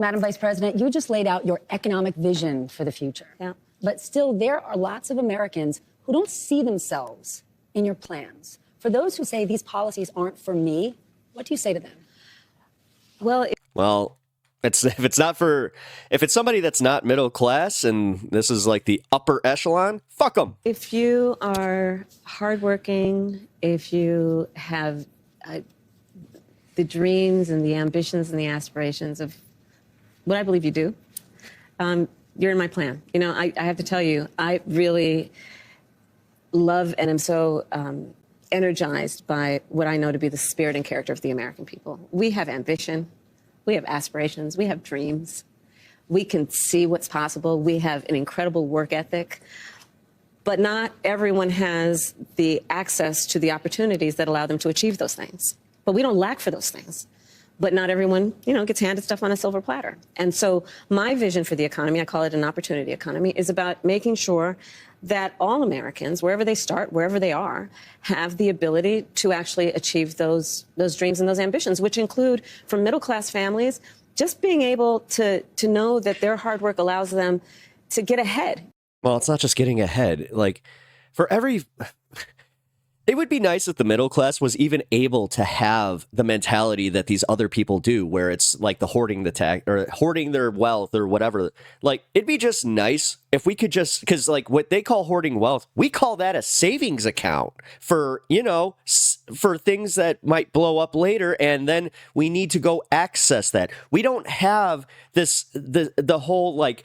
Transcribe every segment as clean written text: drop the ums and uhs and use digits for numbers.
Madam Vice President, you just laid out your economic vision for the future. Yeah. But still, there are lots of Americans who don't see themselves in your plans. For those who say these policies aren't for me, what do you say to them? Well, if it's somebody that's not middle class and this is like the upper echelon, fuck them. If you are hardworking, if you have the dreams and the ambitions and the aspirations of what I believe you do, you're in my plan. You know, I have to tell you, I really love and am so energized by what I know to be the spirit and character of the American people. We have ambition. We have aspirations. We have dreams. We can see what's possible. We have an incredible work ethic. But not everyone has the access to the opportunities that allow them to achieve those things. But we don't lack for those things. But not everyone, you know, gets handed stuff on a silver platter. And so my vision for the economy, I call it an opportunity economy, is about making sure that all Americans, wherever they start, wherever they are, have the ability to actually achieve those dreams and those ambitions, which include, for middle-class families, just being able to know that their hard work allows them to get ahead. Well, it's not just getting ahead. Like, for every... It would be nice if the middle class was even able to have the mentality that these other people do, where it's like the hoarding the tax or hoarding their wealth or whatever. Like, it'd be just nice if we could just, because like what they call hoarding wealth, we call that a savings account for, you know, for things that might blow up later. And then we need to go access that. We don't have the whole like,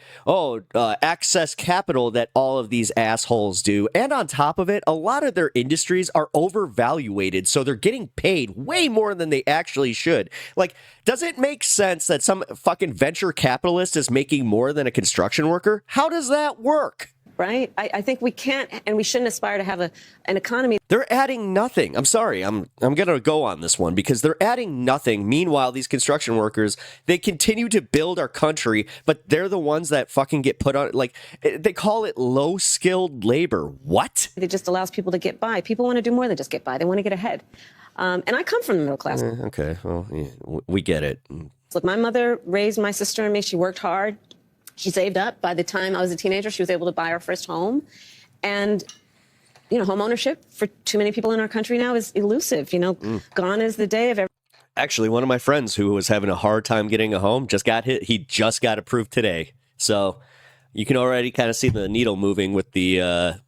access capital that all of these assholes do. And on top of it, a lot of their industries are overvaluated, so they're getting paid way more than they actually should. Like, does it make sense that some fucking venture capitalist is making more than a construction worker? How does that work? Right? I think we can't and we shouldn't aspire to have an economy. They're adding nothing. I'm sorry. I'm going to go on this one because they're adding nothing. Meanwhile, these construction workers, they continue to build our country, but they're the ones that fucking get put on, like, they call it low-skilled labor. What? It just allows people to get by. People want to do more than just get by. They want to get ahead. And I come from the middle class. Okay. Well, yeah, we get it. Look, my mother raised my sister and me. She worked hard. She saved up. By the time I was a teenager, she was able to buy our first home. And, you know, home ownership for too many people in our country now is elusive. You know, gone is the day of every. Actually, one of my friends who was having a hard time getting a home just got hit. He just got approved today. So you can already kind of see the needle moving with the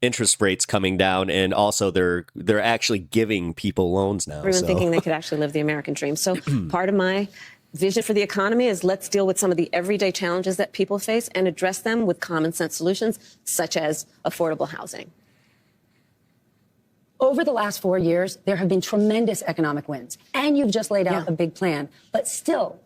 interest rates coming down. And also they're actually giving people loans now. Everyone thinking they could actually live the American dream. So part of my vision for the economy is let's deal with some of the everyday challenges that people face and address them with common sense solutions, such as affordable housing. Over the last 4 years, there have been tremendous economic wins, and you've just laid out a big plan. But still,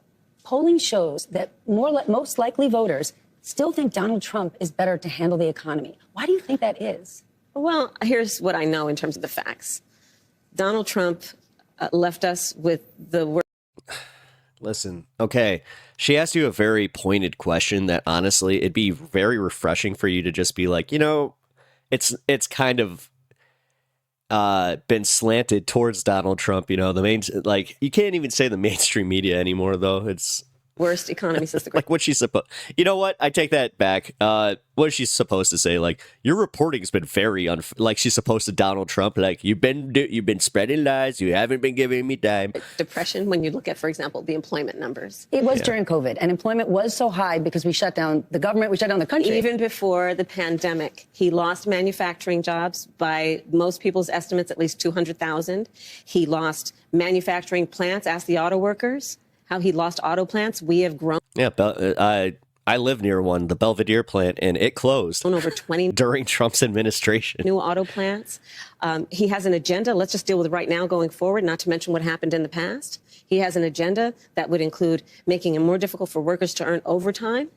polling shows that most likely voters still think Donald Trump is better to handle the economy. Why do you think that is? Well, here's what I know in terms of the facts. Donald Trump left us with the worst. Listen, okay, she asked you a very pointed question that honestly, it'd be very refreshing for you to just be like, you know, it's kind of been slanted towards Donald Trump. You know, like you can't even say the mainstream media anymore, though. It's worst economy since the like what she's supposed. You know what? I take that back. What is she supposed to say? Like, your reporting's been very like she's supposed to Donald Trump. Like, you've been spreading lies. You haven't been giving me time. Depression. When you look at, for example, the employment numbers, it was during COVID, and employment was so high because we shut down the government. We shut down the country. Even before the pandemic, he lost manufacturing jobs by most people's estimates, at least 200,000. He lost manufacturing plants. Ask the auto workers how he lost auto plants. We have grown. Yeah, I live near one, the Belvedere plant, and it closed over 20 during Trump's administration. New auto plants. He has an agenda. Let's just deal with right now going forward, not to mention what happened in the past. He has an agenda that would include making it more difficult for workers to earn overtime,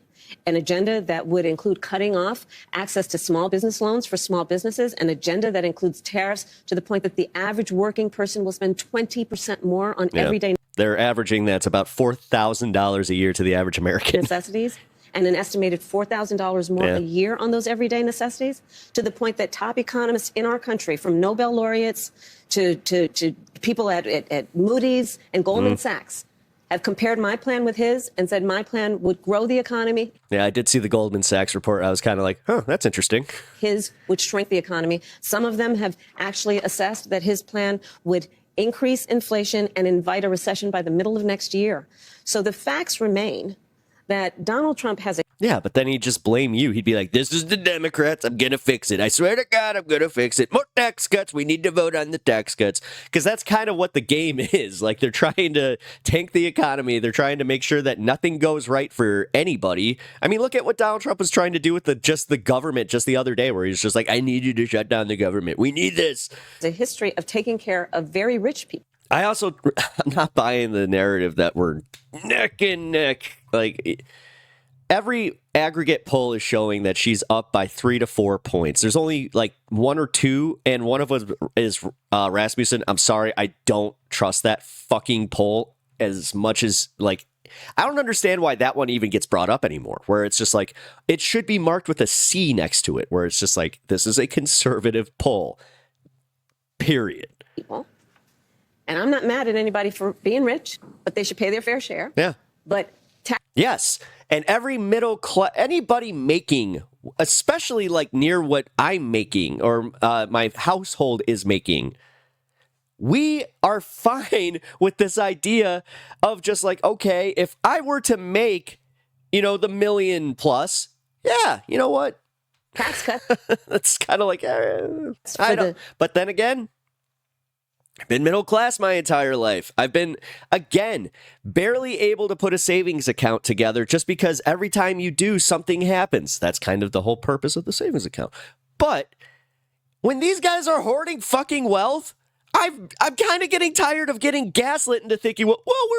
an agenda that would include cutting off access to small business loans for small businesses, an agenda that includes tariffs to the point that the average working person will spend 20% more on everyday. They're averaging that's about $4,000 a year to the average American. Necessities, and an estimated $4,000 more a year on those everyday necessities, to the point that top economists in our country, from Nobel laureates to people at Moody's and Goldman Sachs, have compared my plan with his and said my plan would grow the economy. Yeah, I did see the Goldman Sachs report. I was kind of like, huh, that's interesting. His would shrink the economy. Some of them have actually assessed that his plan would increase inflation and invite a recession by the middle of next year. So the facts remain that Donald Trump has a Yeah, but then he'd just blame you. He'd be like, this is the Democrats. I'm going to fix it. I swear to God, I'm going to fix it. More tax cuts. We need to vote on the tax cuts. Because that's kind of what the game is. Like, they're trying to tank the economy. They're trying to make sure that nothing goes right for anybody. I mean, look at what Donald Trump was trying to do with the government just the other day, where he's just like, I need you to shut down the government. We need this. a history of taking care of very rich people. I'm not buying the narrative that we're neck and neck. Like, every aggregate poll is showing that she's up by 3 to 4 points. There's only like 1 or 2, and one of us is Rasmussen. I'm sorry, I don't trust that fucking poll as much as, like, I don't understand why that one even gets brought up anymore, where it's just like, it should be marked with a C next to it, where it's just like, this is a conservative poll, period. People. And I'm not mad at anybody for being rich, but they should pay their fair share. Yeah. But Yes. And every middle class, anybody making, especially like near what I'm making or my household is making, we are fine with this idea of just like, okay, if I were to make, the $1 million plus, yeah, you know what? tax cut. That's kind of like, I don't. But then again, I've been middle class my entire life. I've been, again, barely able to put a savings account together just because every time you do, something happens. That's kind of the whole purpose of the savings account. But when these guys are hoarding fucking wealth, I'm kind of getting tired of getting gaslit into thinking, well,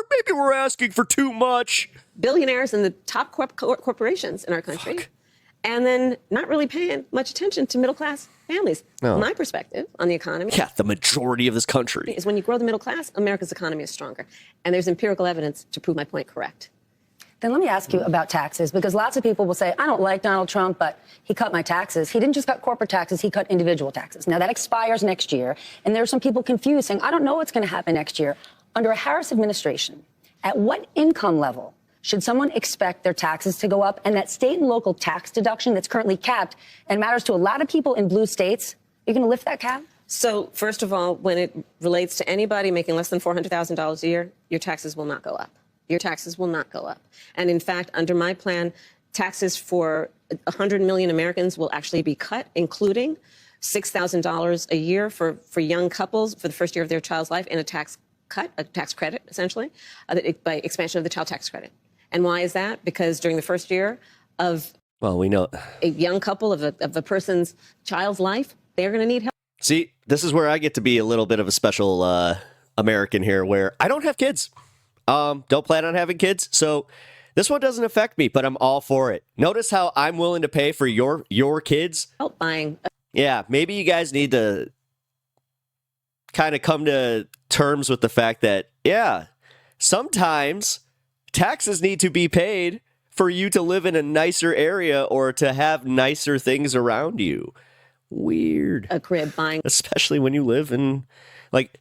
maybe we're asking for too much. Billionaires and the top corporations in our country. Fuck. And then not really paying much attention to middle class families. No. My perspective on the economy Yeah, the majority of this country. is when you grow the middle class, America's economy is stronger. And there's empirical evidence to prove my point correct. Then let me ask you about taxes, because lots of people will say, I don't like Donald Trump, but he cut my taxes. He didn't just cut corporate taxes, he cut individual taxes. Now, that expires next year, and there are some people confused saying, I don't know what's going to happen next year. Under a Harris administration, at what income level should someone expect their taxes to go up? And that state and local tax deduction that's currently capped and matters to a lot of people in blue states, you're going to lift that cap? So, first of all, when it relates to anybody making less than $400,000 a year, your taxes will not go up. Your taxes will not go up. And in fact, under my plan, taxes for 100 million Americans will actually be cut, including $6,000 a year for young couples for the first year of their child's life, and a tax cut, a tax credit, essentially, by expansion of the child tax credit. And why is that? Because during the first year of We know. a young couple of a person's child's life, they're going to need help. See, this is where I get to be a little bit of a special American here, where I don't have kids. Don't plan on having kids, so this one doesn't affect me, but I'm all for it. Notice how I'm willing to pay for your kids. Help buying. Yeah, maybe you guys need to kind of come to terms with the fact that, yeah, sometimes taxes need to be paid for you to live in a nicer area or to have nicer things around you. Weird. A crib, buying. Especially when you live in like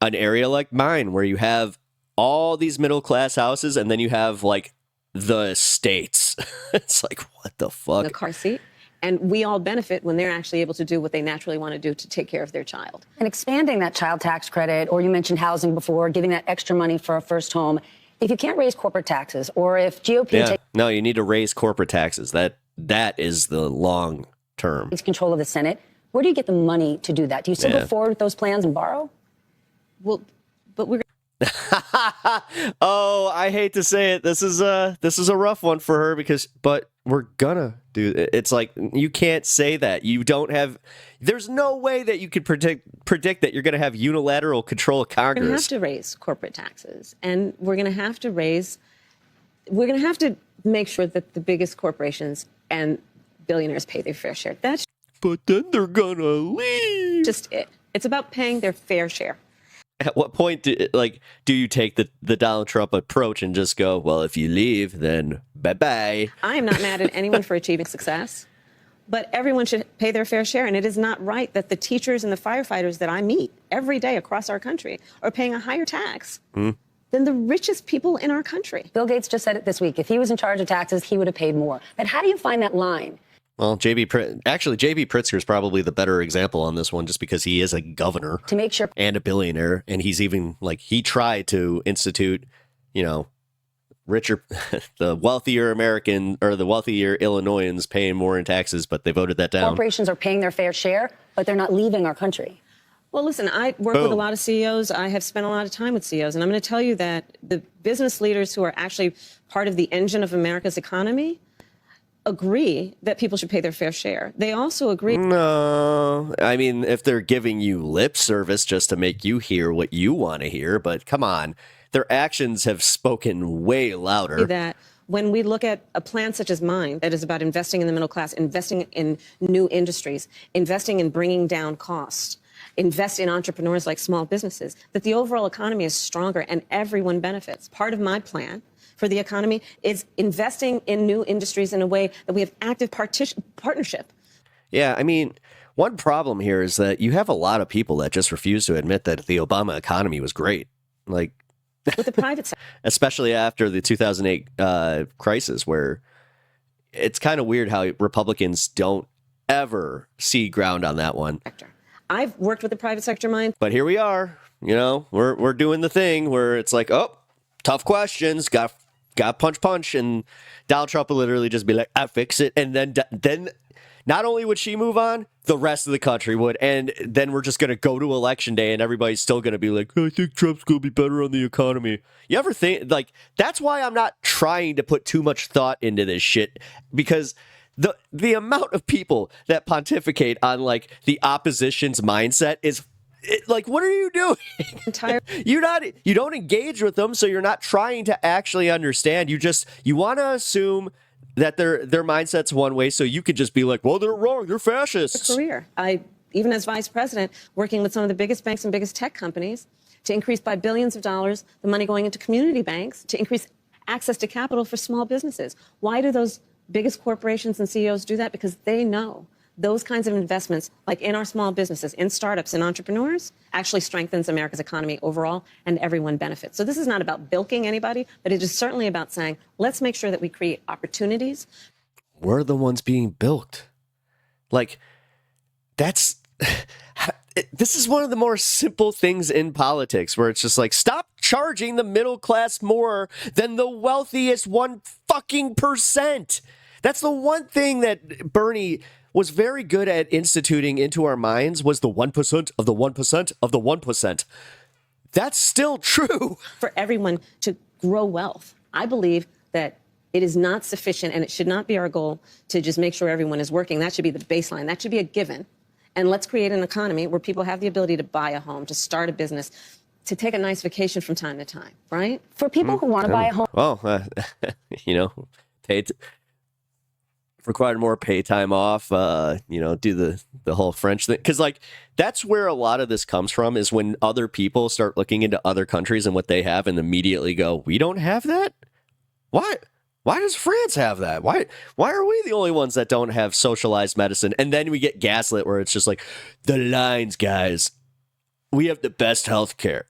an area like mine, where you have all these middle class houses and then you have like the estates. It's like, what the fuck? A car seat. And we all benefit when they're actually able to do what they naturally want to do to take care of their child. And expanding that child tax credit, or you mentioned housing before, giving that extra money for a first home. If you can't raise corporate taxes, or if GOP No, you need to raise corporate taxes. That is the long term. takes control of the Senate, where do you get the money to do that? Do you still go forward with those plans and borrow? Well, but we're Oh, I hate to say it. This is a rough one for her but we're gonna do it. It's like, you can't say that. You don't have, there's no way that you could predict that you're gonna have unilateral control of Congress. going to have to raise corporate taxes, and we're going to have to make sure that the biggest corporations and billionaires pay their fair share. That's But then they're gonna leave. just it. It's about paying their fair share. At what point do you take the Donald Trump approach and just go, well, if you leave, then bye-bye? I am not mad at anyone for achieving success, but everyone should pay their fair share. And it is not right that the teachers and the firefighters that I meet every day across our country are paying a higher tax than the richest people in our country. Bill Gates just said it this week. If he was in charge of taxes, he would have paid more. But how do you find that line? Well, JB Pritzker is probably the better example on this one, just because he is a governor To make sure and a billionaire, and he's even he tried to institute, richer, the wealthier American or the wealthier Illinoisans paying more in taxes, but they voted that down. corporations are paying their fair share, but they're not leaving our country. Well, listen, I work with a lot of CEOs. I have spent a lot of time with CEOs, and I'm going to tell you that the business leaders who are actually part of the engine of America's economy agree that people should pay their fair share. They also agree. No, I mean, if they're giving you lip service just to make you hear what you want to hear, but come on, their actions have spoken way louder. That when we look at a plan such as mine, that is about investing in the middle class, investing in new industries, investing in bringing down costs, invest in entrepreneurs like small businesses, that the overall economy is stronger and everyone benefits. Part of my plan for the economy is investing in new industries in a way that we have active partnership. Yeah, I mean, one problem here is that you have a lot of people that just refuse to admit that the Obama economy was great. Like, With the private sector. especially after the 2008 crisis, where it's kind of weird how Republicans don't ever see ground on that one. I've worked with the private sector mind. But here we are, we're doing the thing where it's like, oh, tough questions, got punch, and Donald Trump will literally just be like, I fix it, and then not only would she move on, the rest of the country would, and then we're just gonna go to election day, and everybody's still gonna be like, I think Trump's gonna be better on the economy. You ever think that's why I'm not trying to put too much thought into this shit, because the amount of people that pontificate on the opposition's mindset is what are you doing? You don't engage with them, so you're not trying to actually understand. You want to assume that their mindset's one way, so you could just be like, well, they're wrong, they're fascists. Career. Even as vice president, working with some of the biggest banks and biggest tech companies to increase by billions of dollars the money going into community banks to increase access to capital for small businesses. Why do those biggest corporations and CEOs do that? Because they know those kinds of investments, like in our small businesses, in startups, and entrepreneurs, actually strengthens America's economy overall, and everyone benefits. So this is not about bilking anybody, but it is certainly about saying, let's make sure that we create opportunities. We're the ones being bilked. This is one of the more simple things in politics, where it's just stop charging the middle class more than the wealthiest 1%. That's the one thing that Bernie was very good at instituting into our minds, was the 1% of the 1% of the 1%. That's still true. For everyone to grow wealth. I believe that it is not sufficient, and it should not be our goal to just make sure everyone is working. That should be the baseline. That should be a given. And let's create an economy where people have the ability to buy a home, to start a business, to take a nice vacation from time to time, right? For people who want to buy a home. Well, required more pay time off, do the whole French thing. Because that's where a lot of this comes from, is when other people start looking into other countries and what they have and immediately go, we don't have that? Why does France have that? Why are we the only ones that don't have socialized medicine? And then we get gaslit, where it's just the lines, guys. We have the best health care.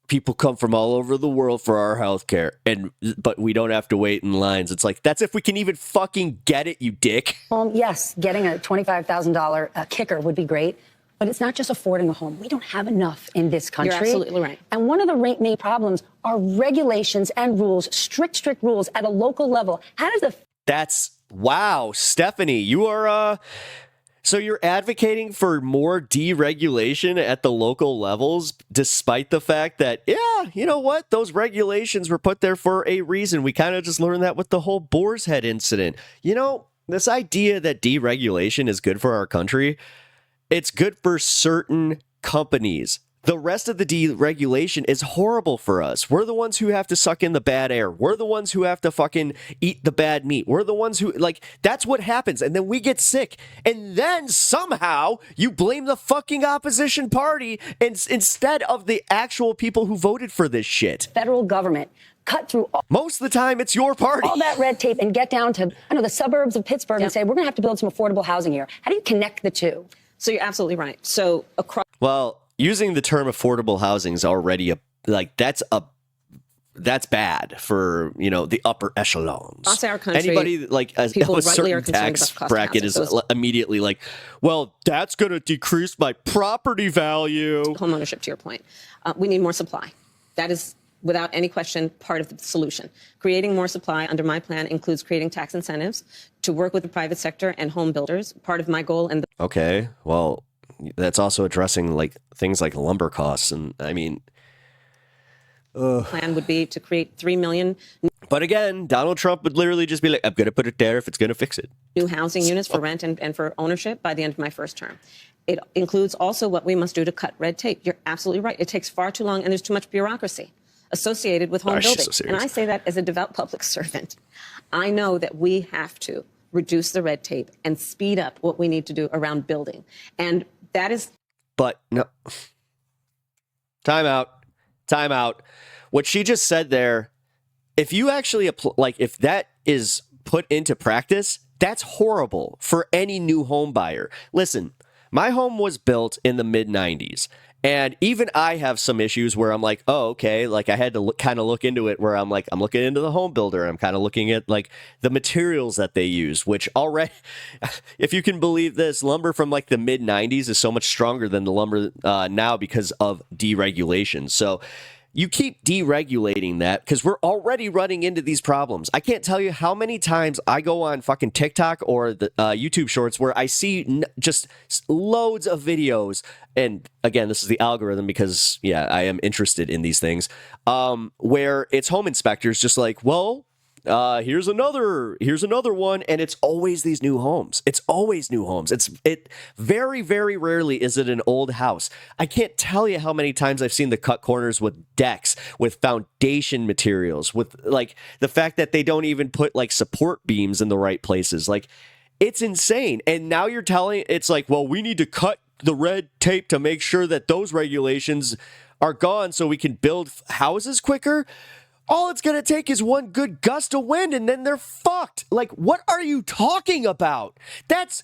People come from all over the world for our health care, but we don't have to wait in lines. It's that's if we can even fucking get it, you dick. Yes, getting a $25,000 kicker would be great, but it's not just affording a home. We don't have enough in this country. You're absolutely right. And one of the main problems are regulations and rules, strict rules at a local level. How does wow, Stephanie, you are so you're advocating for more deregulation at the local levels, despite the fact that, yeah, you know what? Those regulations were put there for a reason. We kind of just learned that with the whole Boar's Head incident. This idea that deregulation is good for our country, it's good for certain companies. The rest of the deregulation is horrible for us. We're the ones who have to suck in the bad air. We're the ones who have to fucking eat the bad meat. We're the ones who, that's what happens. And then we get sick. And then somehow you blame the fucking opposition party instead of the actual people who voted for this shit. federal government cut through Most of the time, it's your party. all that red tape and get down to the suburbs of Pittsburgh and say, we're going to have to build some affordable housing here? How do you connect the two? So you're absolutely right. So across. Well, using the term affordable housing is already that's a that's bad for, you know, the upper echelons. Across our country, anybody like a people rightly certain are concerned tax about cost of bracket housing. is immediately like, well, that's going to decrease my property value. Homeownership, to your point. We need more supply. That is, without any question, part of the solution. Creating more supply under my plan includes creating tax incentives to work with the private sector and home builders. Part of my goal and Okay, well, that's also addressing like things like lumber costs, and I mean, plan would be to create 3 million but again, Donald Trump would literally just be like, I'm going to put it there if it's going to fix it. new housing units for rent and for ownership by the end of my first term. It includes also what we must do to cut red tape. You're absolutely right. It takes far too long, and there's too much bureaucracy associated with home She's building. so And I say that as a devout public servant. I know that we have to reduce the red tape and speed up what we need to do around building. And that is... But no. Time out. What she just said there, if you actually like, if that is put into practice, that's horrible for any new home buyer. Listen, my home was built in the mid 90s. And even I have some issues where I'm like, oh, okay. Like I had to kind of look into it where I'm like, I'm looking into the home builder. I'm kind of looking at like the materials that they use, which already, if you can believe this, lumber from like the mid 90s is so much stronger than the lumber now because of deregulation. So you keep deregulating that because we're already running into these problems. I can't tell you how many times I go on fucking TikTok or the YouTube shorts where I see just loads of videos. And again, this is the algorithm because, yeah, I am interested in these things, where it's home inspectors just like, well, here's another one, and it's always these new homes. It's always new homes. It very, very rarely is it an old house. I can't tell you how many times I've seen the cut corners with decks, with foundation materials, with like the fact that they don't even put like support beams in the right places. Like it's insane. And now you're telling it's like, well, we need to cut the red tape to make sure that those regulations are gone so we can build houses quicker. All it's going to take is one good gust of wind and then they're fucked. Like, what are you talking about? That's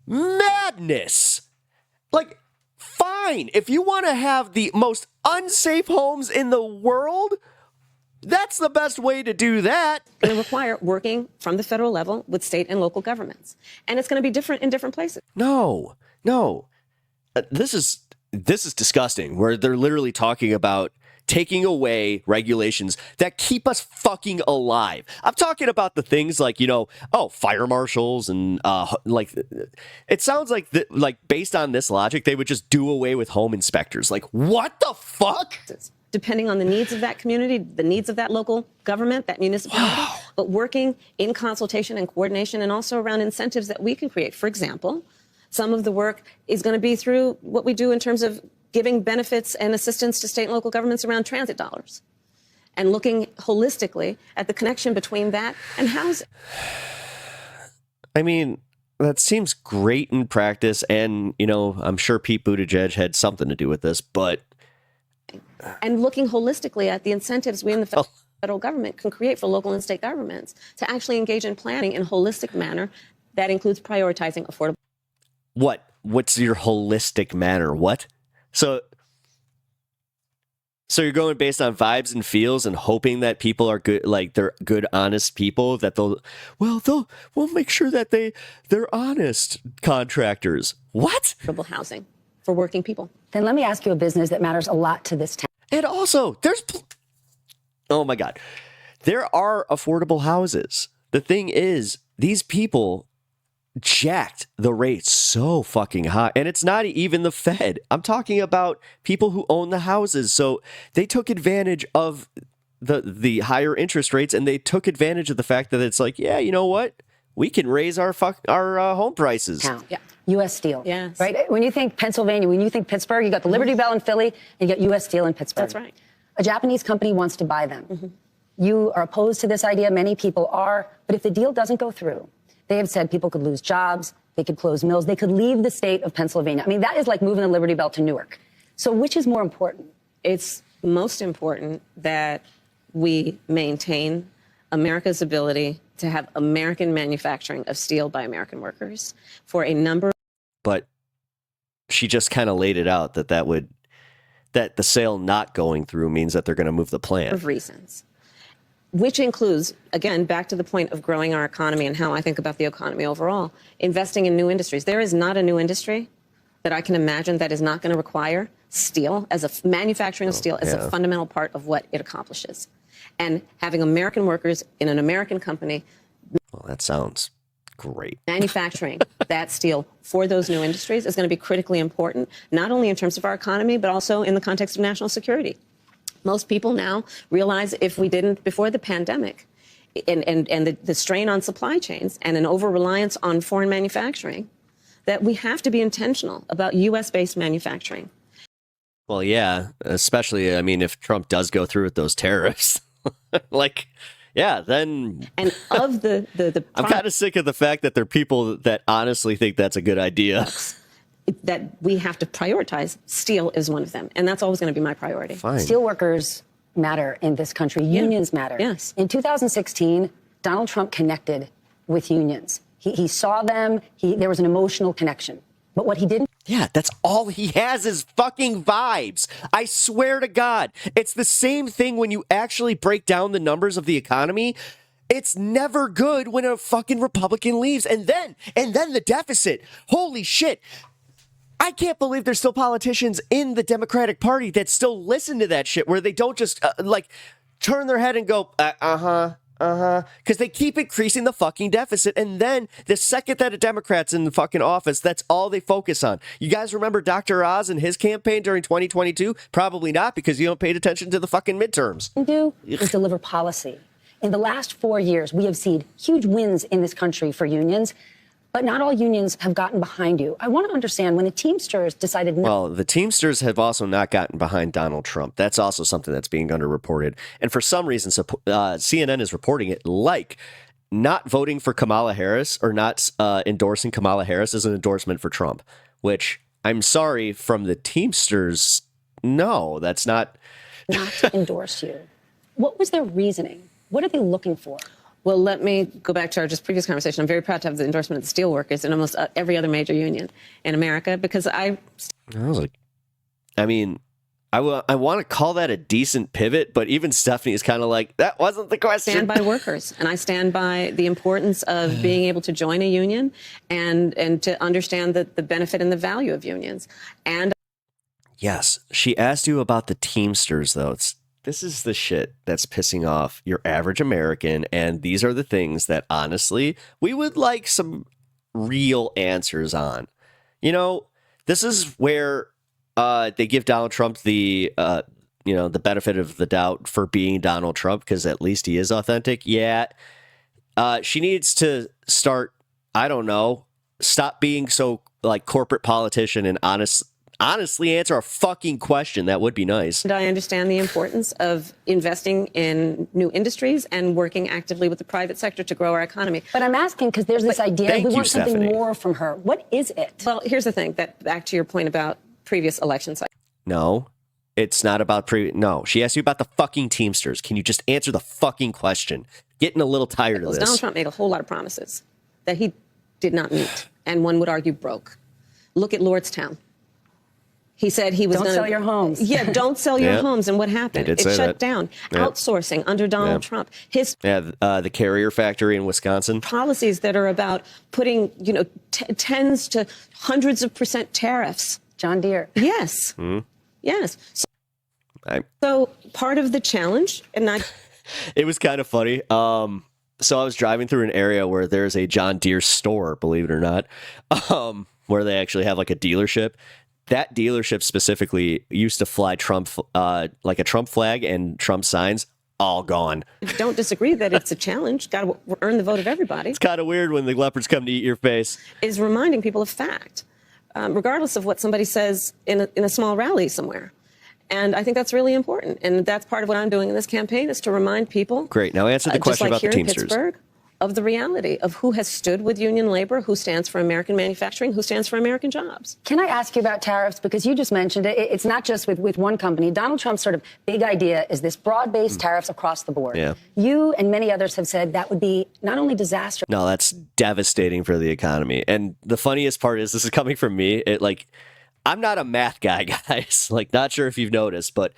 madness. Like, fine. If you want to have the most unsafe homes in the world, that's the best way to do that. Going to require working from the federal level with state and local governments. And it's going to be different in different places. No. This is disgusting, where they're literally talking about taking away regulations that keep us fucking alive. I'm talking about the things like, you know, fire marshals and like it sounds like based on this logic, they would just do away with home inspectors. Like, what the fuck? Depending on the needs of that community, the needs of that local government, that municipality, but working in consultation and coordination and also around incentives that we can create. For example, some of the work is going to be through what we do in terms of giving benefits and assistance to state and local governments around transit dollars and looking holistically at the connection between that and housing. I mean, that seems great in practice. And, you know, I'm sure Pete Buttigieg had something to do with this, but. And looking holistically at the incentives we in the federal government can create for local and state governments to actually engage in planning in a holistic manner that includes prioritizing affordable. What's your holistic manner? What? So you're going based on vibes and feels and hoping that people are good, like they're good, honest people, that we'll make sure that they're honest contractors. What? Affordable housing for working people. Then let me ask you a business that matters a lot to this town. And also, oh my God, there are affordable houses. The thing is, these people jacked the rates so fucking high, and it's not even the Fed. I'm talking about people who own the houses. So they took advantage of the higher interest rates, and they took advantage of the fact that it's like, yeah, you know what? We can raise our home prices. Yeah. U.S. Steel. Yes. Right? When you think Pennsylvania, when you think Pittsburgh, you got the Liberty Bell in Philly, and you got U.S. Steel in Pittsburgh. That's right. A Japanese company wants to buy them. Mm-hmm. You are opposed to this idea. Many people are. But if the deal doesn't go through, they have said people could lose jobs, they could close mills, they could leave the state of Pennsylvania. I mean, that is like moving the Liberty Bell to Newark. So which is more important? It's most important that we maintain America's ability to have American manufacturing of steel by American workers for a number. But she just kind of laid it out that that the sale not going through means that they're going to move the plant. Of reasons, which includes, again, back to the point of growing our economy and how I think about the economy overall, investing in new industries. There is not a new industry that I can imagine that is not going to require steel as a manufacturing of steel as a fundamental part of what it accomplishes. And having American workers in an American company. Well, that sounds great. Manufacturing that steel for those new industries is going to be critically important, not only in terms of our economy, but also in the context of national security. Most people now realize if we didn't before the pandemic and the strain on supply chains and an over-reliance on foreign manufacturing, that we have to be intentional about U.S.-based manufacturing. Well, yeah, especially, I mean, if Trump does go through with those tariffs, like, yeah, then... And of the I'm kind of sick of the fact that there are people that honestly think that's a good idea. That we have to prioritize, steel is one of them. And that's always going to be my priority. Fine. Steelworkers matter in this country. Unions matter. Yes. In 2016, Donald Trump connected with unions. He saw them. There was an emotional connection. But what he didn't... Yeah, that's all he has is fucking vibes. I swear to God. It's the same thing when you actually break down the numbers of the economy. It's never good when a fucking Republican leaves. And then the deficit. Holy shit. I can't believe there's still politicians in the Democratic Party that still listen to that shit, where they don't just turn their head and go, because they keep increasing the fucking deficit. And then the second that a Democrat's in the fucking office, that's all they focus on. You guys remember Dr. Oz and his campaign during 2022? Probably not, because you don't pay attention to the fucking midterms. do is deliver policy. In the last 4 years, we have seen huge wins in this country for unions, but not all unions have gotten behind you. I want to understand, when the Teamsters decided... Well, the Teamsters have also not gotten behind Donald Trump. That's also something that's being underreported. And for some reason, CNN is reporting it like not voting for Kamala Harris or not endorsing Kamala Harris is an endorsement for Trump, which, I'm sorry, from the Teamsters, no, that's not... Not to endorse you. What was their reasoning? What are they looking for? Well, let me go back to our just previous conversation. I'm very proud to have the endorsement of the steelworkers and almost every other major union in America, because I was like, I mean, I want to call that a decent pivot, but even Stephanie is kind of like, that wasn't the question. Stand by workers, and I stand by the importance of being able to join a union and to understand the benefit and the value of unions. And yes, she asked you about the Teamsters, though. This is the shit that's pissing off your average American, and these are the things that, honestly, we would like some real answers on. You know, this is where they give Donald Trump the benefit of the doubt for being Donald Trump, because at least he is authentic. Yeah, she needs to start, I don't know, stop being so like corporate politician and honestly answer a fucking question. That would be nice. And I understand the importance of investing in new industries and working actively with the private sector to grow our economy. But I'm asking because there's this idea we want something more from her. What is it? Well, here's the thing, that back to your point about previous election cycles. No, it's not about no, she asked you about the fucking Teamsters. Can you just answer the fucking question? Getting a little tired of this. Donald Trump made a whole lot of promises that he did not meet, and one would argue broke. Look at Lordstown. He said he was going to... Don't sell your homes. Yeah, don't sell your homes. And what happened? It shut down. Outsourcing under Donald Trump. The Carrier factory in Wisconsin. Policies that are about putting, tens to hundreds of % tariffs. John Deere. Yes. Yes. So part of the challenge, and I... It was kind of funny. So I was driving through an area where there's a John Deere store, believe it or not, where they actually have like a dealership. That dealership specifically used to fly Trump, like a Trump flag and Trump signs, all gone. Don't disagree that it's a challenge. Got to earn the vote of everybody. It's kind of weird when the leopards come to eat your face. Is reminding people of fact, regardless of what somebody says in a small rally somewhere. And I think that's really important. And that's part of what I'm doing in this campaign, is to remind people. Great. Now answer the question about the Teamsters. Just like here in Pittsburgh, of the reality of who has stood with union labor, who stands for American manufacturing, who stands for American jobs. Can I ask you about tariffs? Because you just mentioned it. It's not just with one company. Donald Trump's sort of big idea is this broad-based tariffs across the board. Yeah. You and many others have said that would be not only disastrous. No, that's devastating for the economy. And the funniest part is, this is coming from me. I'm not a math guy, guys. Like, not sure if you've noticed, but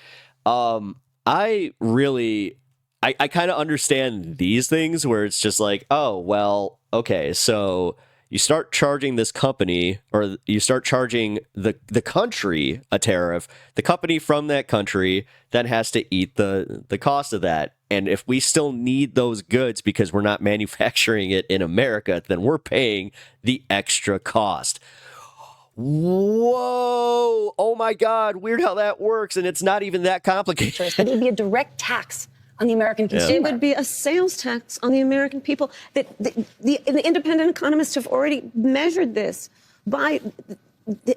I really, I kind of understand these things where it's just like, oh, well, okay, so you start charging this company, or you start charging the country a tariff. The company from that country then has to eat the cost of that. And if we still need those goods because we're not manufacturing it in America, then we're paying the extra cost. Whoa! Oh my God! Weird how that works, and it's not even that complicated. But it would be a direct tax on the American consumer. It would be a sales tax on the American people. That the independent economists have already measured this by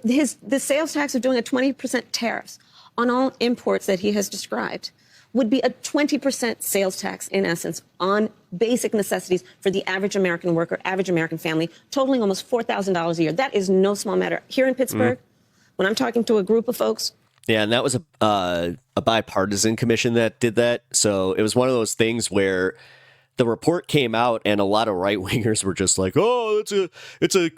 the sales tax of doing a 20% tariffs on all imports that he has described would be a 20% sales tax, in essence, on basic necessities for the average American worker, average American family, totaling almost $4,000 a year. That is no small matter. Here in Pittsburgh, when I'm talking to a group of folks. Yeah, and that was a bipartisan commission that did that. So it was one of those things where the report came out and a lot of right wingers were just like, oh, it's a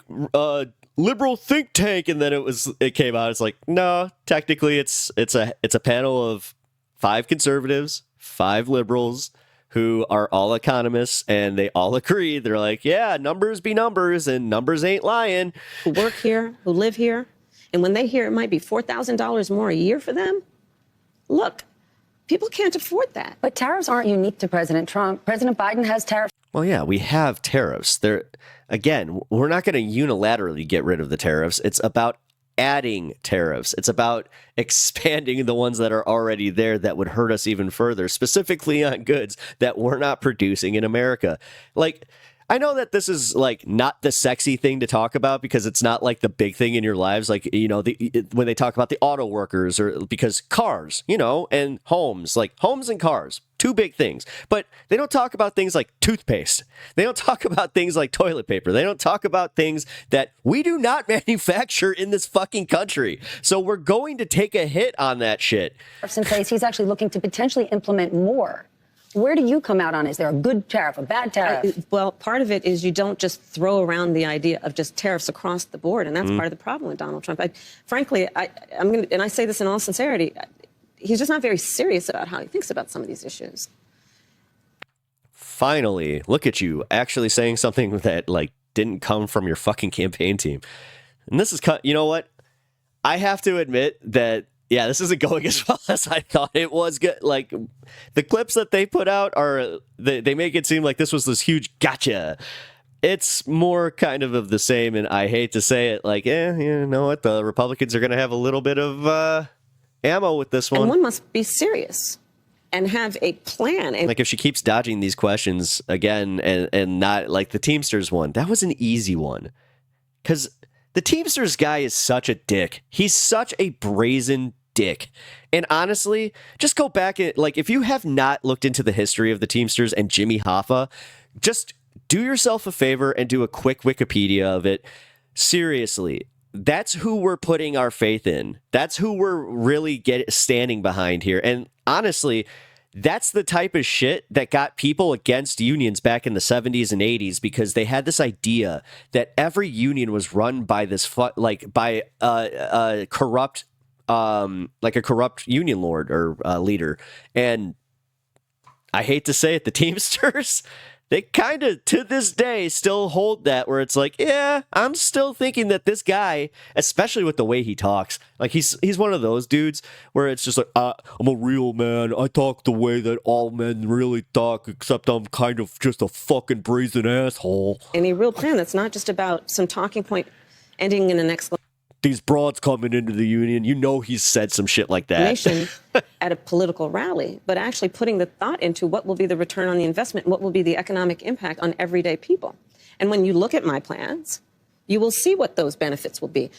liberal think tank. And then it came out. It's like, no, technically it's a panel of 5 conservatives, 5 liberals who are all economists, and they all agree. They're like, yeah, numbers be numbers, and numbers ain't lying. Who work here, who live here. And when they hear it might be $4,000 more a year for them, look, people can't afford that. But tariffs aren't unique to President Trump. President Biden has tariffs. Well, yeah, we have tariffs. Again, we're not going to unilaterally get rid of the tariffs. It's about adding tariffs. It's about expanding the ones that are already there that would hurt us even further, specifically on goods that we're not producing in America. Like, I know that this is like not the sexy thing to talk about because it's not like the big thing in your lives. Like, you know, when they talk about the auto workers, or because cars, you know, and homes, like homes and cars, 2 big things. But they don't talk about things like toothpaste. They don't talk about things like toilet paper. They don't talk about things that we do not manufacture in this fucking country. So we're going to take a hit on that shit. In place, he's actually looking to potentially implement more. Where do you come out on? Is there a good tariff, a bad tariff? Well, part of it is you don't just throw around the idea of just tariffs across the board, and that's part of the problem with Donald Trump. Frankly, I'm going to, and I say this in all sincerity, he's just not very serious about how he thinks about some of these issues. Finally, look at you actually saying something that like didn't come from your fucking campaign team. And this is, you know what? I have to admit that, yeah, this isn't going as well as I thought it was. Good. Like, the clips that they put out are, they make it seem like this was this huge gotcha. It's more kind of the same, and I hate to say it, like, you know what? The Republicans are going to have a little bit of ammo with this one. And one must be serious and have a plan. Like, if she keeps dodging these questions again and not, like, the Teamsters one, that was an easy one. Because the Teamsters guy is such a dick. He's such a brazen dick. And honestly, just go back and, like, if you have not looked into the history of the Teamsters and Jimmy Hoffa, just do yourself a favor and do a quick Wikipedia of it. Seriously, that's who we're putting our faith in. That's who we're really standing behind here. And honestly, that's the type of shit that got people against unions back in the 70s and 80s, because they had this idea that every union was run by this by a corrupt like a corrupt union lord or leader. And I hate to say it, the Teamsters, they kind of to this day still hold that, where it's like, yeah, I'm still thinking that this guy, especially with the way he talks, like he's one of those dudes where it's just like, I'm a real man. I talk the way that all men really talk, except I'm kind of just a fucking brazen asshole. Any real plan that's not just about some talking point ending in an exclamation. These broads coming into the union, you know, he's said some shit like that at a political rally, but actually putting the thought into what will be the return on the investment, what will be the economic impact on everyday people. And when you look at my plans, you will see what those benefits will be.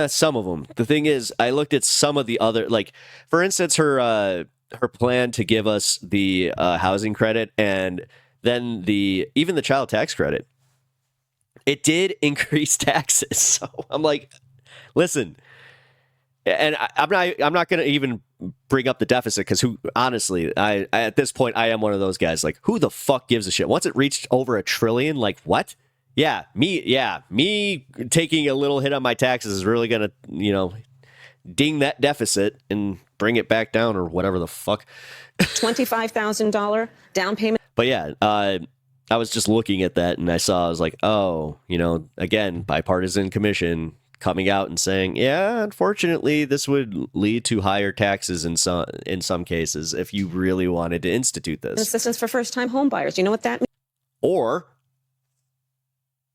Some of them. The thing is, I looked at some of the other, like, for instance, her plan to give us the housing credit and then even the child tax credit. It did increase taxes. So I'm like, listen, and I'm not going to even bring up the deficit, because honestly, I at this point, I am one of those guys, like, who the fuck gives a shit? Once it reached over $1 trillion, like, what? Me taking a little hit on my taxes is really going to, ding that deficit and bring it back down or whatever the fuck. $25,000 down payment. But yeah, I was just looking at that and I was like, oh, again, bipartisan commission coming out and saying, yeah, unfortunately, this would lead to higher taxes in some cases if you really wanted to institute this. Assistance for first-time home buyers. You know what that means? Or,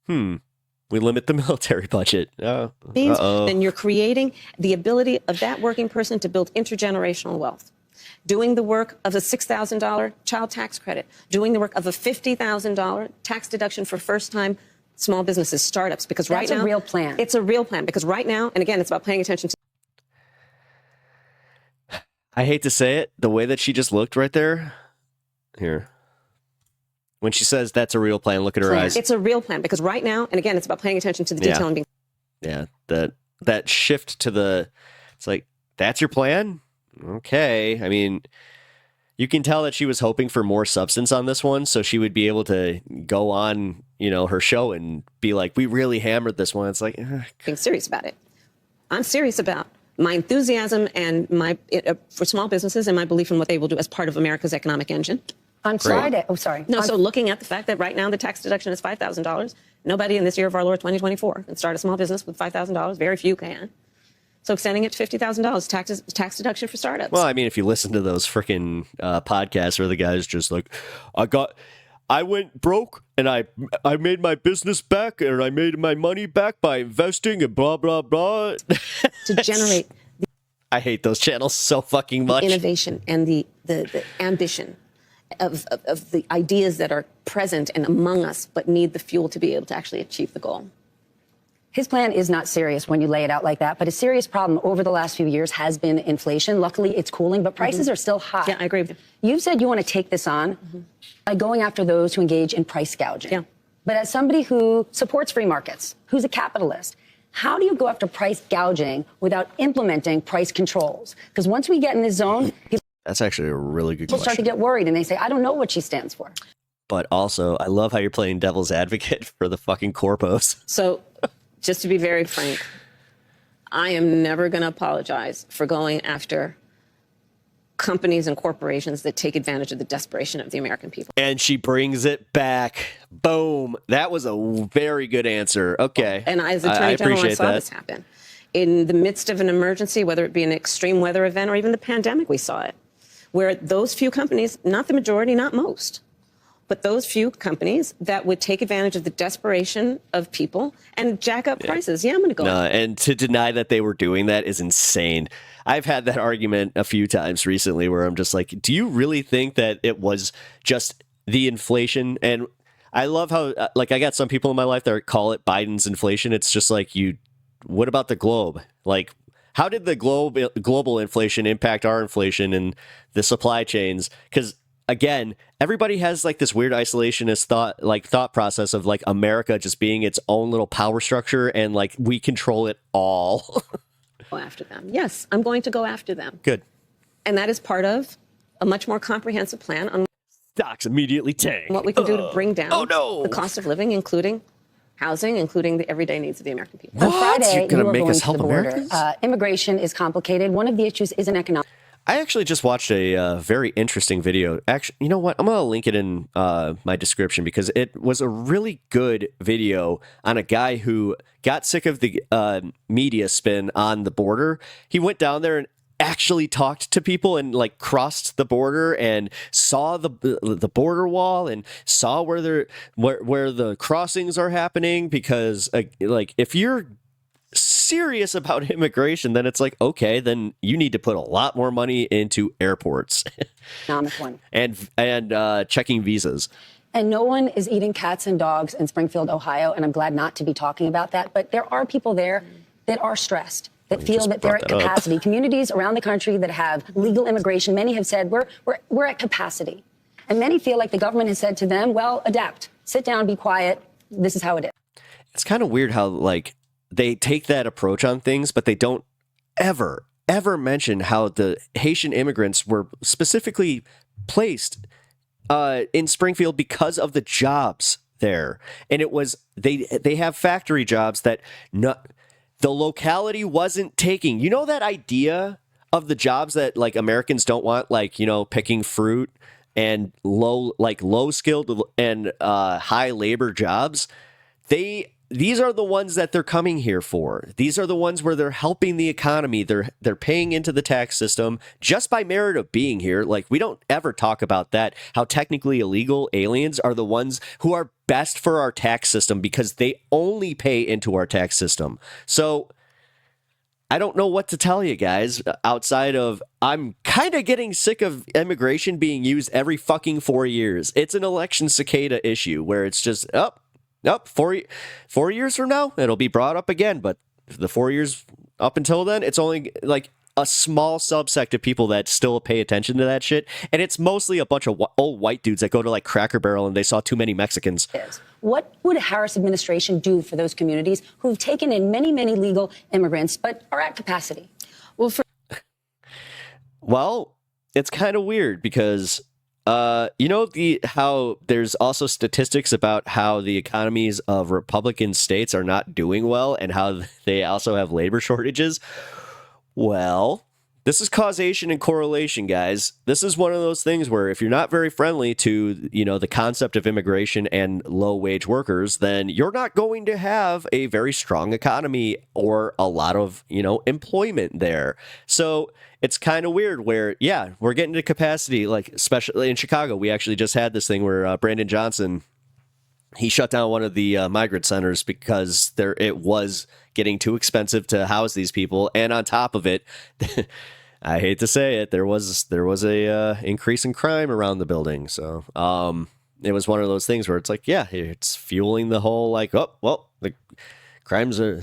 we limit the military budget. Then you're creating the ability of that working person to build intergenerational wealth. Doing the work of a $6,000 child tax credit, doing the work of a $50,000 tax deduction for first-time small businesses, startups, because right now... That's a real plan. It's a real plan, because right now, and again, it's about paying attention to... I hate to say it, the way that she just looked right there, here, when she says that's a real plan, look at her eyes. It's a real plan, because right now, and again, it's about paying attention to the detail and being... Yeah, that shift to the... It's like, that's your plan? Okay. I mean, you can tell that she was hoping for more substance on this one, so she would be able to go on, her show and be like, we really hammered this one. It's like, being serious about it. I'm serious about my enthusiasm and for small businesses and my belief in what they will do as part of America's economic engine. On Friday, sorry. No, so looking at the fact that right now the tax deduction is $5,000, nobody in this year of our Lord 2024 can start a small business with $5,000. Very few can. So extending it to $50,000 tax deduction for startups. Well, I mean, if you listen to those freaking podcasts where the guy's just like, I went broke and I made my business back and I made my money back by investing and blah, blah, blah. To generate. I hate those channels so fucking much. Innovation and the ambition of the ideas that are present and among us, but need the fuel to be able to actually achieve the goal. His plan is not serious when you lay it out like that, but a serious problem over the last few years has been inflation. Luckily, it's cooling, but prices are still high. Yeah, I agree with you. You've said you want to take this on by going after those who engage in price gouging. Yeah. But as somebody who supports free markets, who's a capitalist, how do you go after price gouging without implementing price controls? Because once we get in this zone, that's actually a really good people question. start to get worried and they say, I don't know what she stands for. But also, I love how you're playing devil's advocate for the fucking corpos. So... just to be very frank, I am never going to apologize for going after companies and corporations that take advantage of the desperation of the American people. And she brings it back. Boom. That was a very good answer. Okay. And as Attorney General, I saw this happen. In the midst of an emergency, whether it be an extreme weather event or even the pandemic, we saw it, where those few companies, not the majority, not most, but those few companies that would take advantage of the desperation of people and jack up prices. Yeah, I'm going to go. No, and to deny that they were doing that is insane. I've had that argument a few times recently where I'm just like, do you really think that it was just the inflation? And I love how, I got some people in my life that call it Biden's inflation. It's just like, what about the globe? Like, how did the global inflation impact our inflation and the supply chains? Because again, everybody has this weird isolationist thought process of America just being its own little power structure and we control it all. Go after them. Yes, I'm going to go after them. Good. And that is part of a much more comprehensive plan on stocks immediately tank. What we can do to bring down the cost of living, including housing, including the everyday needs of the American people. What? On Friday, You're going to make going us to help the border. Americans? Immigration is complicated. One of the issues is an economic. I actually just watched a very interesting video. Actually, you know what? I'm going to link it in my description because it was a really good video on a guy who got sick of the media spin on the border. He went down there and actually talked to people and crossed the border and saw the border wall and saw where the crossings are happening because if you're serious about immigration, then it's okay, then you need to put a lot more money into airports Economic one. and checking visas. And no one is eating cats and dogs in Springfield, Ohio, and I'm glad not to be talking about that. But there are people there that are stressed, that feel that they're at capacity. Communities around the country that have legal immigration, many have said, we're at capacity. And many feel like the government has said to them, well, adapt, sit down, be quiet. This is how it is. It's kind of weird how they take that approach on things, but they don't ever mention how the Haitian immigrants were specifically placed in Springfield because of the jobs there. And it was, they have factory jobs that the locality wasn't taking. You know that idea of the jobs that like Americans don't want, like, you know, picking fruit and low skilled and high labor jobs? These are the ones that they're coming here for. These are the ones where they're helping the economy. They're paying into the tax system just by merit of being here. Like, we don't ever talk about that, how technically illegal aliens are the ones who are best for our tax system because they only pay into our tax system. So I don't know what to tell you guys outside of I'm kind of getting sick of immigration being used every fucking 4 years. It's an election cicada issue where it's just, Nope, 4 years from now, it'll be brought up again. But the 4 years up until then, it's only like a small subsect of people that still pay attention to that shit. And it's mostly a bunch of old white dudes that go to like Cracker Barrel and they saw too many Mexicans. What would a Harris administration do for those communities who've taken in many, many legal immigrants but are at capacity? Well, it's kind of weird because you know how there's also statistics about how the economies of Republican states are not doing well and how they also have labor shortages? Well, this is causation and correlation, guys. This is one of those things where if you're not very friendly to, you know, the concept of immigration and low wage workers, then you're not going to have a very strong economy or a lot of, you know, employment there. So it's kind of weird where, yeah, we're getting to capacity, like especially in Chicago. We actually just had this thing where Brandon Johnson, he shut down one of the migrant centers because it was getting too expensive to house these people. And on top of it, I hate to say it, there was a increase in crime around the building. So it was one of those things where it's like, yeah, it's fueling the whole like, oh, well, the crimes are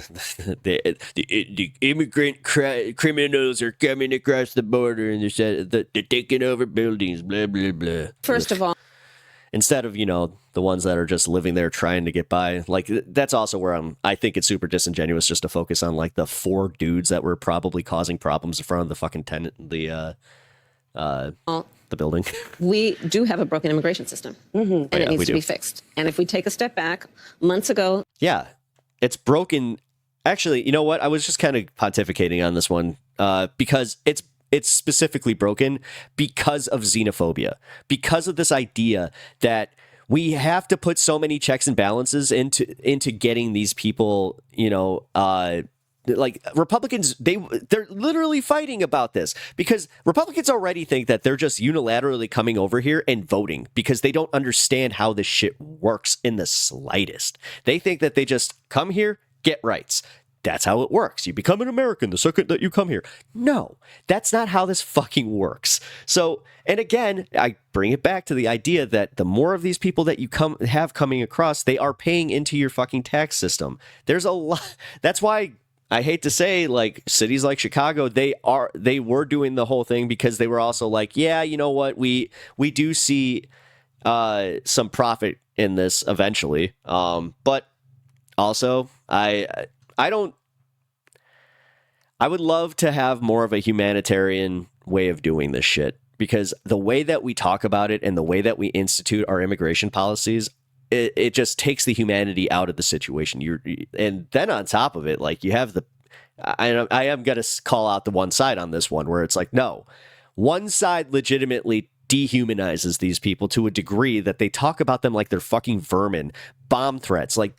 the immigrant criminals are coming across the border and they're taking over buildings, blah, blah, blah. First of all, instead of, you know, the ones that are just living there trying to get by. Like, that's also where I think it's super disingenuous just to focus on like the 4 dudes that were probably causing problems in front of the fucking the building. We do have a broken immigration system, and it needs to be fixed. And if we take a step back, months ago, yeah, it's broken. Actually, you know what? I was just kind of pontificating on this one because it's specifically broken because of xenophobia, because of this idea that we have to put so many checks and balances into getting these people, you know, like Republicans, they're literally fighting about this because Republicans already think that they're just unilaterally coming over here and voting because they don't understand how this shit works in the slightest. They think that they just come here, get rights. That's how it works. You become an American the second that you come here. No, that's not how this fucking works. So, and again, I bring it back to the idea that the more of these people that you have coming across, they are paying into your fucking tax system. There's a lot. That's why I hate to say, like, cities like Chicago, they were doing the whole thing because they were also like, yeah, you know what, we do see some profit in this eventually. But also, I would love to have more of a humanitarian way of doing this shit because the way that we talk about it and the way that we institute our immigration policies, it just takes the humanity out of the situation. And then on top of it, like you have I am going to call out the one side on this one where it's like, no, one side legitimately dehumanizes these people to a degree that they talk about them like they're fucking vermin, bomb threats. Like,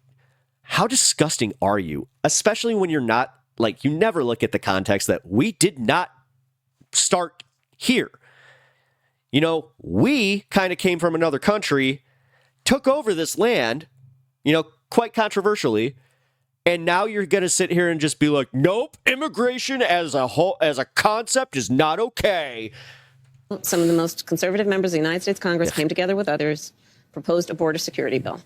how disgusting are you? Especially when you're not, like, you never look at the context that we did not start here. You know, we kind of came from another country, took over this land, you know, quite controversially, and now you're going to sit here and just be like, nope, immigration as a concept is not okay. Some of the most conservative members of the United States Congress came together with others, proposed a border security bill.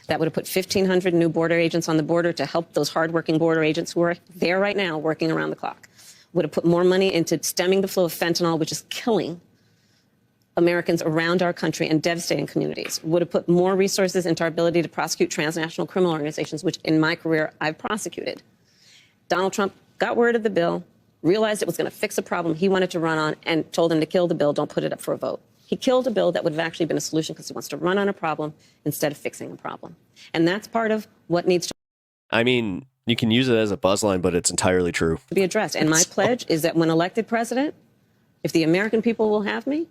That would have put 1,500 new border agents on the border to help those hardworking border agents who are there right now working around the clock. Would have put more money into stemming the flow of fentanyl, which is killing Americans around our country and devastating communities. Would have put more resources into our ability to prosecute transnational criminal organizations, which in my career I've prosecuted. Donald Trump got word of the bill, realized it was going to fix a problem he wanted to run on, and told him to kill the bill, don't put it up for a vote. He killed a bill that would have actually been a solution because he wants to run on a problem instead of fixing a problem. And that's part of what needs to... I mean, You can use it as a buzz line, but it's entirely true. To be addressed. And my pledge is that when elected president, if the American people will have me,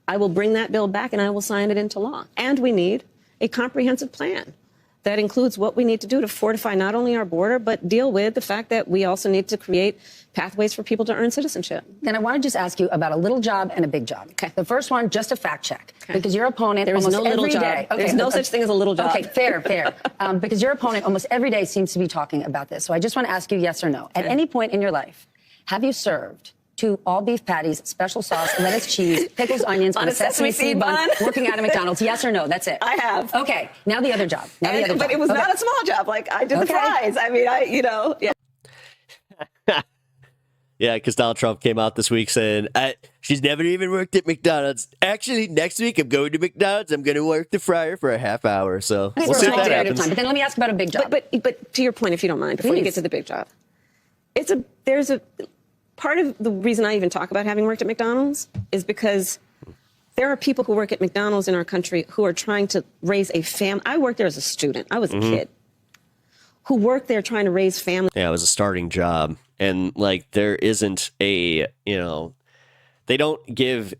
I will bring that bill back and I will sign it into law. And we need a comprehensive plan that includes what we need to do to fortify not only our border, but deal with the fact that we also need to create pathways for people to earn citizenship. Then I want to just ask you about a little job and a big job. Okay. The first one, just a fact check, because your opponent There is almost no little every job. day. There's no such thing as a little job. Okay, fair. Because your opponent almost every day seems to be talking about this. So I just want to ask you yes or no. At any point in your life, have you served 2 all-beef patties, special sauce, lettuce, cheese, pickles, onions, on a sesame seed bun, working at a McDonald's? Yes or no? That's it. I have. Okay. Now the other job. But it was not a small job. Like, I did the fries. I mean, yeah. Yeah, because Donald Trump came out this week saying, she's never even worked at McDonald's. Actually, next week I'm going to McDonald's. I'm going to work the fryer for a half hour. So we'll see if that happens. But then let me ask about a big job. But to your point, if you don't mind, before you get to the big job, there's a part of the reason I even talk about having worked at McDonald's is because there are people who work at McDonald's in our country who are trying to raise a family. I worked there as a student. I was a kid who worked there trying to raise family. Yeah, it was a starting job. And like, there isn't a, they don't give,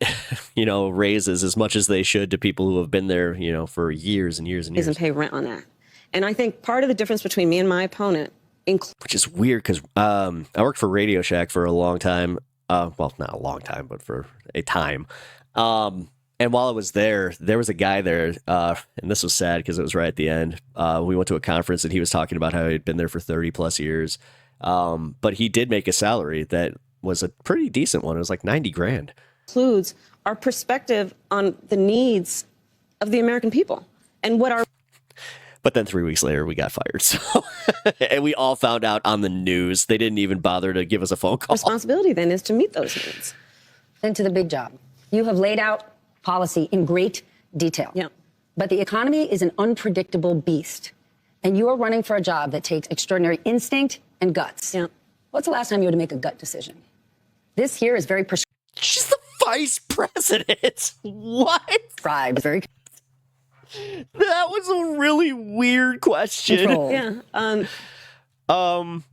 raises as much as they should to people who have been there, for years and years and years. Doesn't pay rent on that. And I think part of the difference between me and my opponent, which is weird because I worked for Radio Shack for a long time. Well, not a long time, but for a time. And while I was there was a guy there, and this was sad because it was right at the end. We went to a conference and he was talking about how he'd been there for 30 plus years. But he did make a salary that was a pretty decent one. It was like 90 grand. Includes our perspective on the needs of the American people and what our. But then 3 weeks later, we got fired. So, and we all found out on the news. They didn't even bother to give us a phone call. Responsibility then is to meet those needs. Then to the big job. You have laid out policy in great detail. Yeah. But the economy is an unpredictable beast. And you are running for a job that takes extraordinary instinct and guts. Yeah. What's the last time you had to make a gut decision? This here is very prescribed. She's the vice president. What? Very That was a really weird question. controlled. Yeah. Well,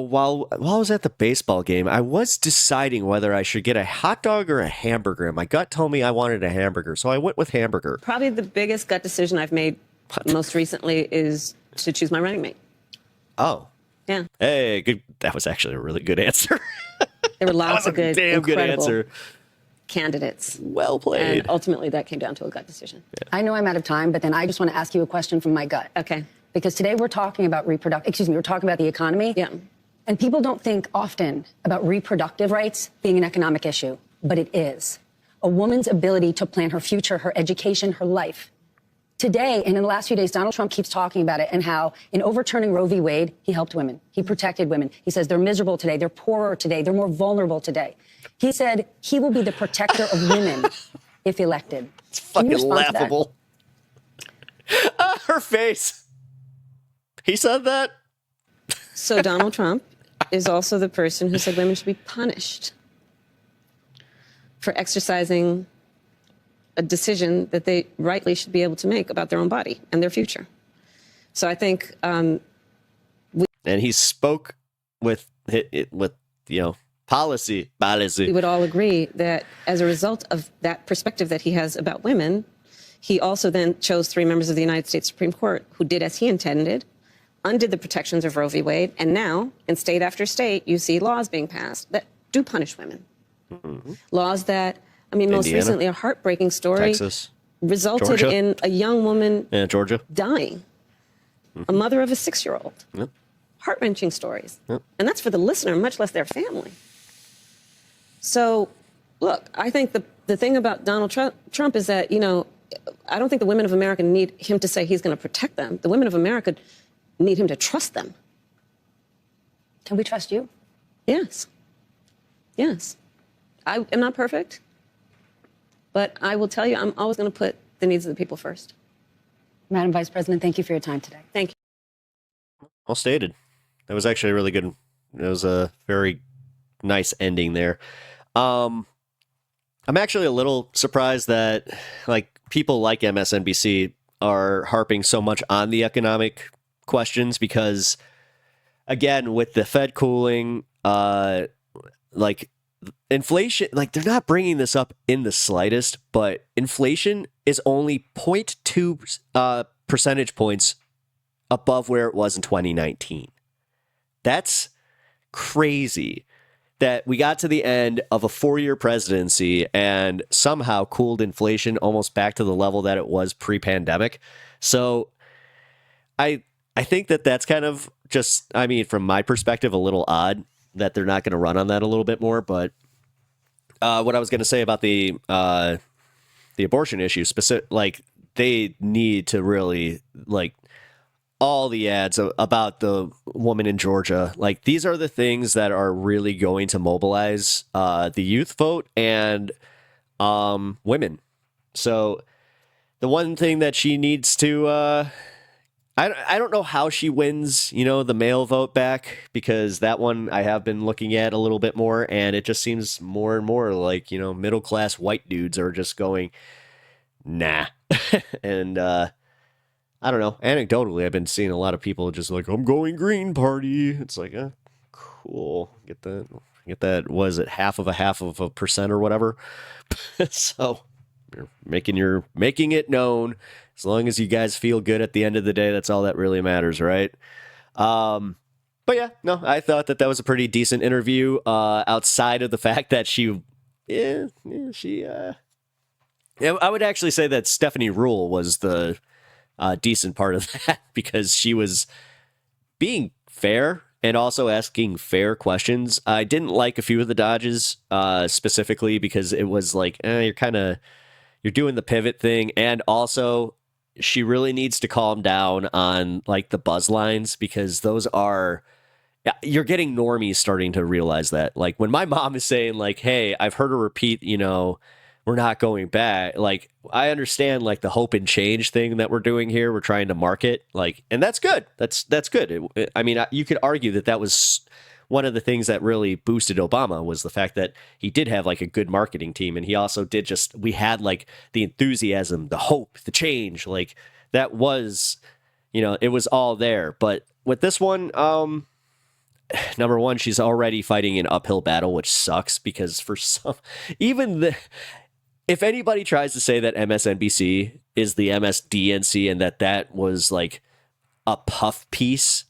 while I was at the baseball game, I was deciding whether I should get a hot dog or a hamburger. My gut told me I wanted a hamburger, so I went with hamburger. Probably the biggest gut decision I've made most recently is to choose my running mate. Oh. Yeah. Hey, good. That was actually a really good answer. There were lots of good, damn good incredible answer. candidates. Well played. And ultimately, that came down to a gut decision. Yeah. I know I'm out of time, but then I just want to ask you a question from my gut. Okay. Because today we're talking about we're talking about the economy. Yeah. And people don't think often about reproductive rights being an economic issue, but it is. A woman's ability to plan her future, her education, her life. Today, and in the last few days, Donald Trump keeps talking about it and how in overturning Roe v. Wade, he helped women. He protected women. He says they're miserable today. They're poorer today. They're more vulnerable today. He said he will be the protector of women if elected. It's fucking laughable. Her face. He said that? So Donald Trump is also the person who said women should be punished for exercising a decision that they rightly should be able to make about their own body and their future. So I think and he spoke with policy. We would all agree that as a result of that perspective that he has about women, he also then chose 3 members of the United States Supreme Court who did as he intended, undid the protections of Roe v. Wade, and now in state after state, you see laws being passed that do punish women. Mm-hmm. Laws that, most recently, a heartbreaking story Texas, resulted Georgia. in a young woman Georgia dying, a mother of a 6-year-old. Yep. Heart-wrenching stories. Yep. And that's for the listener, much less their family. So, look, I think the thing about Donald Trump is that, I don't think the women of America need him to say he's going to protect them. The women of America need him to trust them. Can we trust you? Yes. Yes. I am not perfect, but I will tell you, I'm always going to put the needs of the people first. Madam Vice President, thank you for your time today. Thank you. Well stated. That was actually really good. It was a very nice ending there. I'm actually a little surprised that people like MSNBC are harping so much on the economic questions because, again, with the Fed cooling, like inflation, like they're not bringing this up in the slightest, but inflation is only 0.2 percentage points above where it was in 2019. That's crazy that we got to the end of a 4-year presidency and somehow cooled inflation almost back to the level that it was pre-pandemic. So I think that that's kind of just, I mean, from my perspective, a little odd that they're not going to run on that a little bit more. But what I was going to say about the abortion issue, like they need to really like all the ads about the woman in Georgia. Like these are the things that are really going to mobilize the youth vote and women. So the one thing that she needs to I don't know how she wins, the male vote back, because that one I have been looking at a little bit more, and it just seems more and more like, middle class white dudes are just going, nah. And I don't know. Anecdotally, I've been seeing a lot of people just like, I'm going Green Party. It's like, cool. Get that. Was it half of a percent or whatever? So you're making it known. As long as you guys feel good at the end of the day, that's all that really matters, right? But yeah, no, I thought that was a pretty decent interview. Outside of the fact that I would actually say that Stephanie Ruhle was the decent part of that, because she was being fair and also asking fair questions. I didn't like a few of the dodges, specifically because it was like, you're doing the pivot thing, and also she really needs to calm down on like the buzz lines, because those are, you're getting normies starting to realize that. Like when my mom is saying like, hey, I've heard her repeat, we're not going back. Like I understand like the hope and change thing that we're doing here. We're trying to market like, and that's good. That's good. I mean, you could argue that was one of the things that really boosted Obama, was the fact that he did have like a good marketing team. And he also did we had like the enthusiasm, the hope, the change, like that was, it was all there. But with this one, number one, she's already fighting an uphill battle, which sucks, because for some, if anybody tries to say that MSNBC is the MSDNC and that was like a puff piece,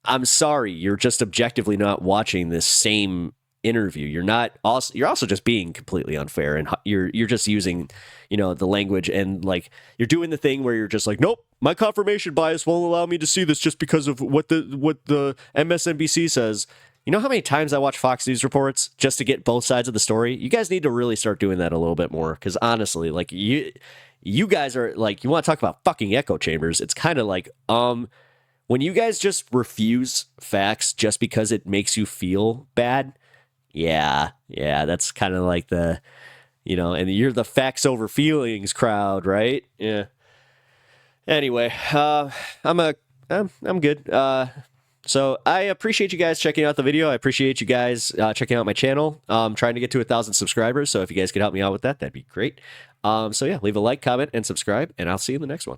I'm sorry, you're just objectively not watching this same interview. You're also just being completely unfair, and you're just using, the language, and like you're doing the thing where you're just like, nope, my confirmation bias won't allow me to see this just because of what the MSNBC says. You know how many times I watch Fox News reports just to get both sides of the story? You guys need to really start doing that a little bit more, because honestly, like you guys are like, you want to talk about fucking echo chambers. It's kind of like, when you guys just refuse facts just because it makes you feel bad, yeah, that's kind of like the, and you're the facts over feelings crowd, right? Yeah. Anyway, I'm good. So I appreciate you guys checking out the video. I appreciate you guys checking out my channel. I'm trying to get to 1,000 subscribers, so if you guys could help me out with that, that'd be great. So yeah, leave a like, comment, and subscribe, and I'll see you in the next one.